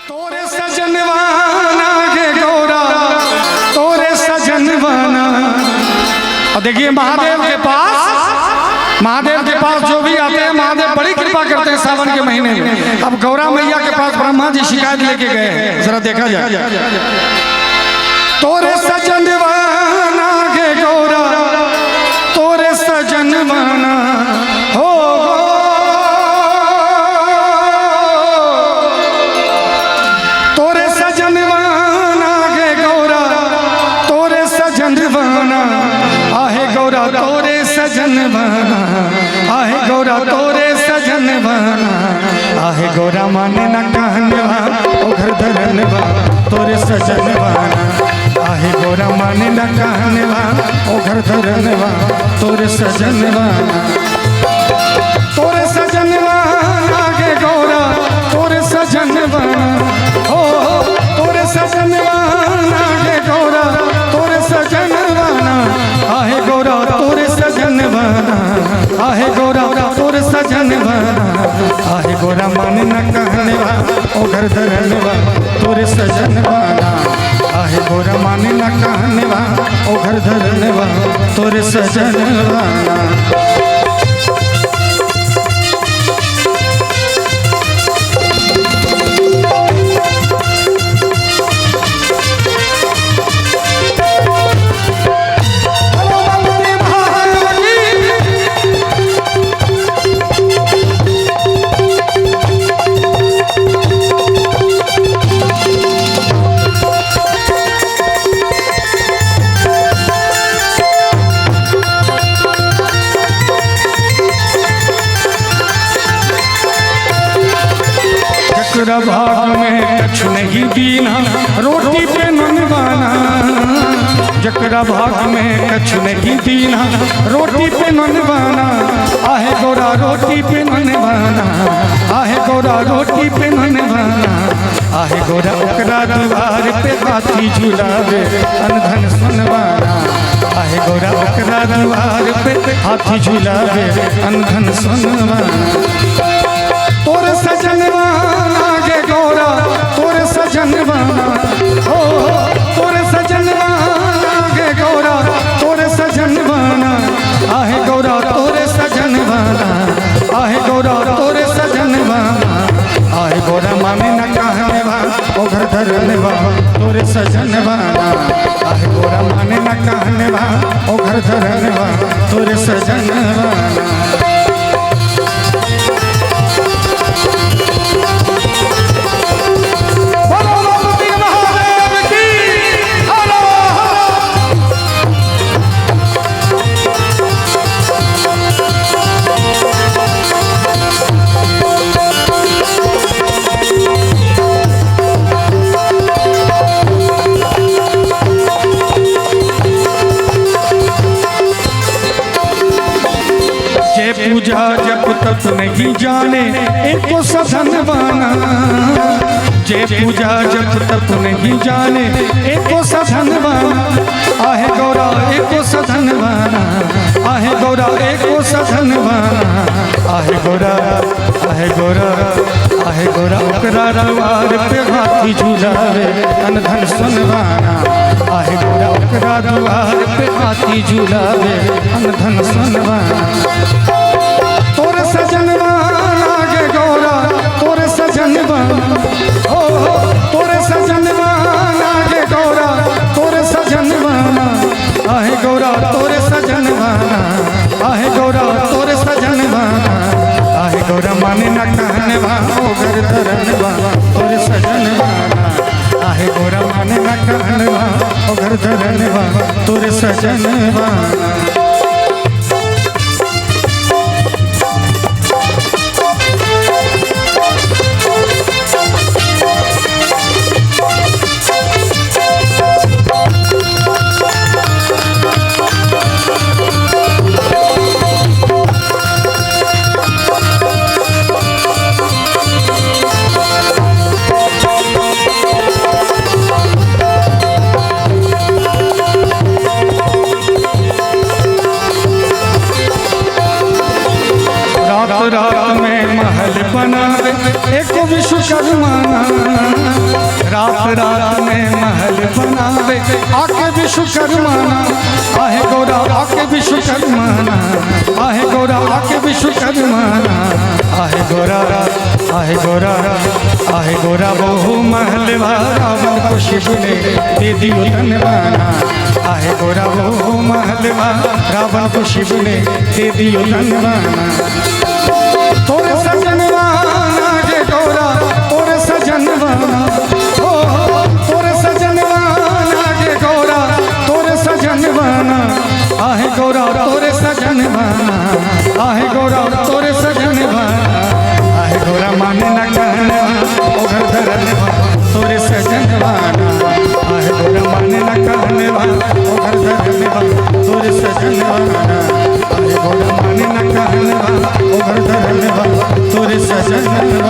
तोरे सजनवाना के गौरा तोरे सजनवाना। और देखिए महादेव के पास जो भी आते हैं महादेव बड़ी कृपा करते हैं सावन के महीने में। अब गौरा मैया के पास ब्रह्मा जी शिकायत लेके गए, जरा देखा जाए। तोरे सजनवाना के गौरा तोरे सजनवाना हो तोरे सजनवाना के गौरा तोरे सजनवाना। आहे गौरा तोरे सजनवाना, आहे गौरा तोरे सजनवाना। आहे गौरा माने न कहनवा ओ घर धरनवा तोरे सजनवाना। आहे गौरा माने न कहनवा ओ घर धरनवा तोरे सजनवाना। तोरे सजनवाना के गौरा तोरे सजनवाना हो तोरे सजनवाना के गौरा तोरे सजनवाना। आहे गौरा तोरे सजनवाना, आहे गौरा तोरे सजनवाना। आहे गौरा मन न कहनवा ओ घर धरनवा तोरे सजनवाना। आहे गौरा मन न कहनवा ओ घर धरनवा तोरे सजनवाना। भाग में कछ नहीं दीना रोटी पे ननवाना। जकरा भाग में कछ नहीं दीना रोटी पे ननवाना। आहे गौरा रोटी पे ननवाना, आहे गौरा रोटी पे ननवाना। आहे गौरा ओकरा द्वार पे हाथी झुलावे अनधन सुनवाना। आहे गौरा ओकरा द्वार पे हाथी झुलावे अनधन सुनवाना। तोरे सजनवाना के गौरा तोरे सजनवाना हो तोरे सजनवाना के गौरा तोरे सजनवाना। आहे गौरा तोरे सजनवाना, आहे गौरा तोरे सजनवाना। आहे गौरा माने न कहनवा ओ घर धरनवा तोरे सजनवाना। आहे गौरा माने न कहनवा ओ घर धरनवा तोरे सजनवाना। पूजा जब तक नहीं जाने एको सधनवाना। जे पूजा जब तक नहीं जाने एको सधनवाना। आहे गौरा एको सधनवाना, आहे गौरा एको सधनवाना। आहे गौरा, आहे गौरा, आहे गौरा ओकरा रवार पे हाथी झुलावे अनधन सुनवाना। आहे गौरा ओकरा द्वार पे हाथी झुलावे अनधन सुनवाना। तोरे सजनवाना के गौरा तोरे सजनवाना हो तोरे सजनवाना के गौरा तोरे सजनवाना। आहे गौरा तोरे सजनवाना, आहे गौरा तोरे सजनवाना। आहे गौरा माने न कहनवा ओ घर धरनवा तोरे सजनवाना। आहे गौरा माने न कहनवा ओ घर धरनवा तोरे सजनवाना। रात में महल बनावे आके विश्वकर्माना आहे गोरा आके विश्वकर्माना आहे गोरा आके विश्वकर्माना आहे गोरा आहे गोरा आहे गोरा बहु महल रावण को शिव ने दे दियो तनवाना आहे गोरा बहु महल रावण को शिव ने दे दियो तनवाना तोरे सजनवाना के गोरा तोरे सजनवाना ओ तोरे सजनवाना के गोरा तोरे सजनवाना आहे गोरा तोरे सजनवाना आहे गोरा तोरे सजनवाना आहे गोरा माने न कहना ओ घर धरनवा तोरे सजनवाना आहे गोरा माने न कहनवा ओ घर धरनवा तोरे सजनवाना आहे गोरा माने न कहनवा ओ घर धरनवा तोरे सजनवाना